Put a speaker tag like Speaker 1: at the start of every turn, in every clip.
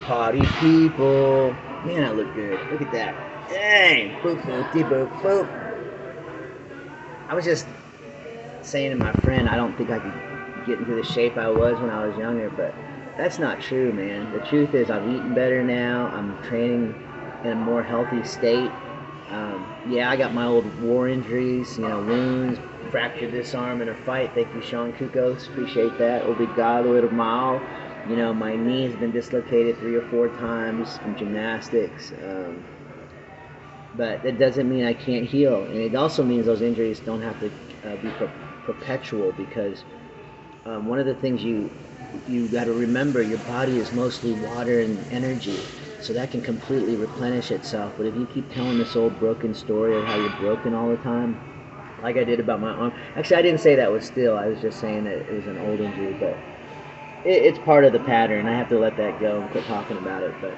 Speaker 1: Party people. Man, I look good. Look at that. Dang. Boop, boop, dee, boop, boop. I was just saying to my friend, I don't think I could get into the shape I was when I was younger, but that's not true, man. The truth is I've eaten better now. I'm training in a more healthy state. Yeah, I got my old war injuries, wounds, fractured this arm in a fight. Thank you, Sean Kukos. Appreciate that. Obrigado, irmão. My knee has been dislocated 3 or 4 times from gymnastics. But that doesn't mean I can't heal. And it also means those injuries don't have to be perpetual, because one of the things you got to remember, your body is mostly water and energy. So that can completely replenish itself. But if you keep telling this old broken story of how you're broken all the time, like I did about my arm. Actually, I didn't say that was still. I was just saying that it was an old injury. But it's part of the pattern. I have to let that go and quit talking about it. But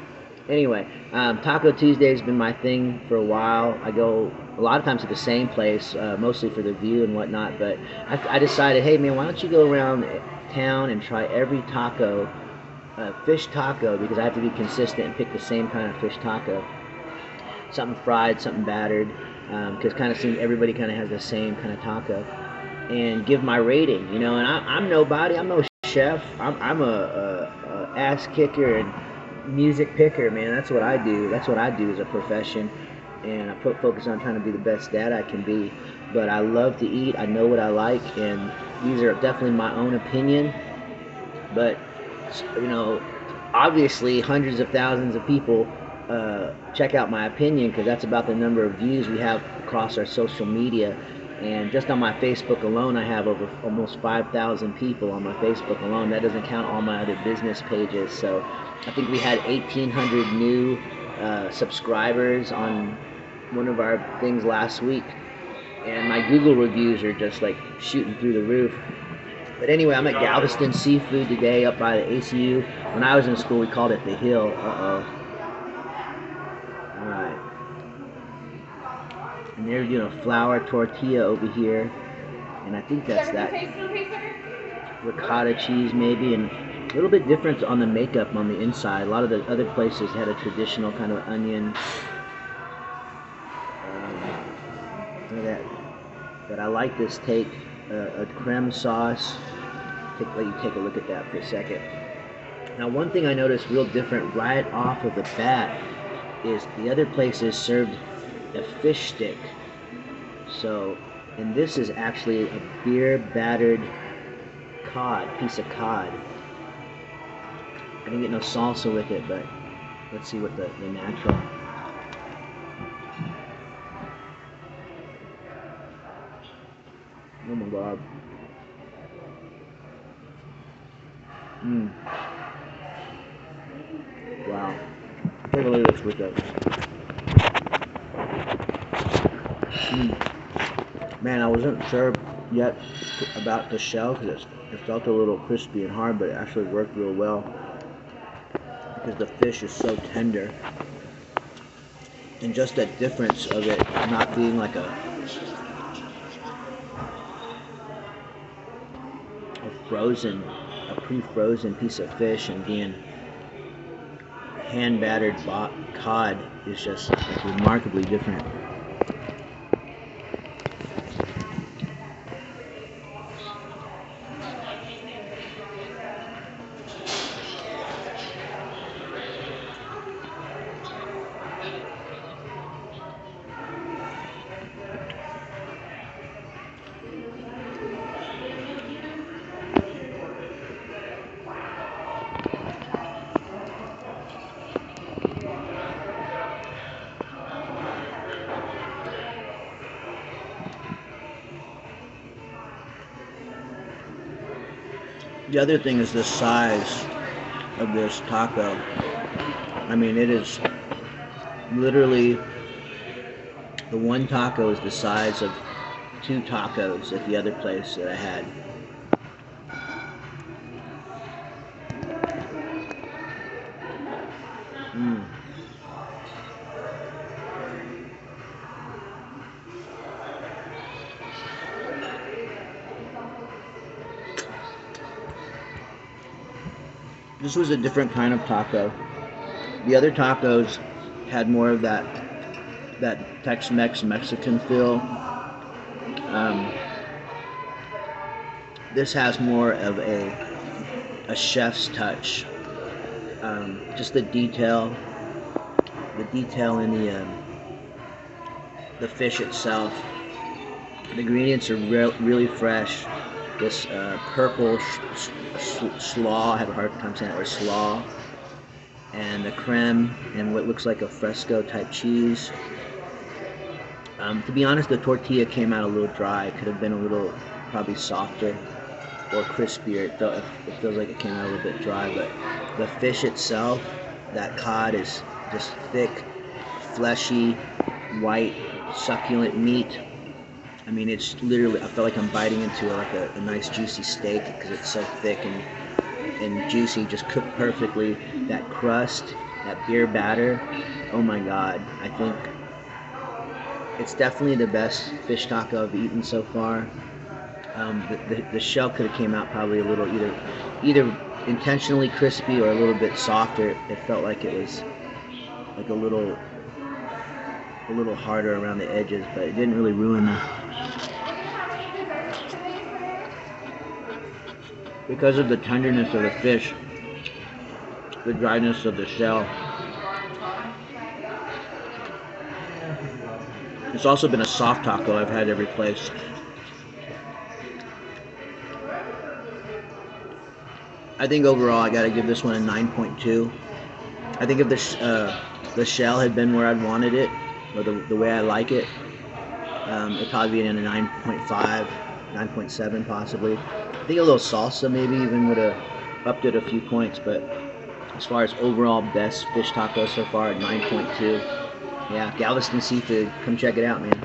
Speaker 1: anyway, Taco Tuesday has been my thing for a while. I go a lot of times to the same place, mostly for the view and whatnot. But I decided, hey man, why don't you go around town and try every taco, fish taco, because I have to be consistent and pick the same kind of fish taco. Something fried, something battered, because kind of seems everybody kind of has the same kind of taco. And give my rating, and I'm nobody. I'm no chef. I'm a ass kicker and music picker, man. That's what I do. That's what I do as a profession. And I focus on trying to be the best dad I can be. But I love to eat. I know what I like, and these are definitely my own opinion. But obviously hundreds of thousands of people check out my opinion, because that's about the number of views we have across our social media. And just on my Facebook alone, I have over almost 5,000 people on my Facebook alone. That doesn't count all my other business pages. So I think we had 1,800 new subscribers on one of our things last week. And my Google reviews are just like shooting through the roof. But anyway, I'm at Galveston Seafood today, up by the ACU. When I was in school, we called it the Hill. Uh-oh. All right. And they're doing a flour tortilla over here. And I think that's that ricotta cheese maybe. And a little bit different on the makeup on the inside. A lot of the other places had a traditional kind of onion. Look at that. But I like this take. A creme sauce. Let you take a look at that for a second. Now, one thing I noticed real different right off of the bat is the other places served a fish stick. So, and this is actually a beer battered piece of cod. I didn't get no salsa with it, but let's see what the natural. Oh my God. Wow. Take a look at this with it. Man, I wasn't sure yet about the shell, because it felt a little crispy and hard, but it actually worked real well because the fish is so tender. And just that difference of it not being like a pre-frozen piece of fish and being hand-battered cod is just like remarkably different. The other thing is the size of this taco. I mean, it is literally, the one taco is the size of 2 tacos at the other place that I had. This was a different kind of taco. The other tacos had more of that Tex-Mex Mexican feel. Um, this has more of a chef's touch. Just the detail in the fish itself. The ingredients are really fresh. This purple slaw, I have a hard time saying that, or slaw, and the creme, and what looks like a fresco type cheese. To be honest, the tortilla came out a little dry. It could have been a little probably softer or crispier. It feels like it came out a little bit dry, but the fish itself, that cod, is just thick, fleshy, white, succulent meat. I mean, it's literally, I feel like I'm biting into like a nice juicy steak because it's so thick and juicy, just cooked perfectly. That crust, that beer batter, oh my God. I think it's definitely the best fish taco I've eaten so far. The shell could have came out probably a little either intentionally crispy or a little bit softer. It felt like it was like a little harder around the edges, but it didn't really ruin because of the tenderness of the fish, the dryness of the shell. It's also been a soft taco I've had every place. I think overall I gotta give this one a 9.2. I think if the shell had been where I'd wanted it, or the way I like it, it'd probably be in a 9.5, 9.7 possibly. I think a little salsa maybe even would have upped it a few points, but as far as overall best fish taco so far, 9.2. Yeah, Galveston Seafood, come check it out, man.